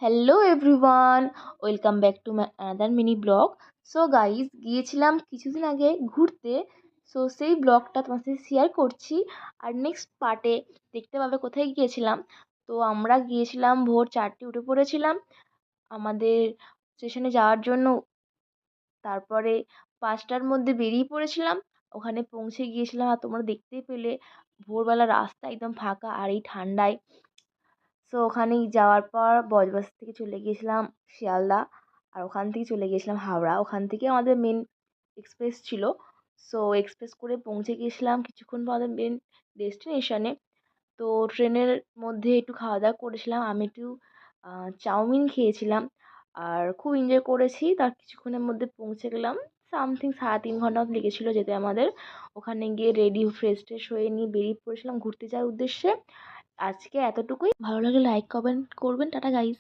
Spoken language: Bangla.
Hello everyone, welcome back to my another mini blog. So guys, গিয়েছিলাম কিছুদিন আগে ঘুরতে। সো সেই ব্লগটা তোমার সাথে শেয়ার করছি। আর নেক্সট পার্টে দেখতে পাবে কোথায় গিয়েছিলাম। তো আমরা গিয়েছিলাম ভোর 4টে উঠে পড়েছিলাম আমাদের স্টেশনে যাওয়ার জন্য। তারপরে 5টার মধ্যে বেরিয়ে পড়েছিলাম। ওখানে পৌঁছে গিয়েছিলাম আর তোমরা দেখতেই পেলে ভোরবেলা রাস্তা একদম ফাঁকা আর এই ঠান্ডায়। সো ওখানে যাওয়ার পর বজবাস থেকে চলে গিয়েছিলাম শিয়ালদা। আর ওখান থেকে চলে গিয়েছিলাম হাওড়া। ওখান থেকে আমাদের মেন এক্সপ্রেস ছিল। সো এক্সপ্রেস করে পৌঁছে গিয়েছিলাম কিছুক্ষণ পর আমাদের মেন ডেস্টিনেশনে। তো ট্রেনের মধ্যে একটু খাওয়া দাওয়া করেছিলাম। আমি একটু চাউমিন খেয়েছিলাম আর খুব এনজয় করেছি। তার কিছুক্ষণের মধ্যে পৌঁছে গেলাম। সামথিং 3.5 ঘন্টা মতো লেগেছিলো যেতে আমাদের। ওখানে গিয়ে রেডি ফ্রেশ ট্রেশ হয়ে নিয়ে বেরিয়ে পড়েছিলাম ঘুরতে যাওয়ার উদ্দেশ্যে। আজকে এতটুকুই। ভালো লাগলে লাইক কমেন্ট করবেন। Tata guys.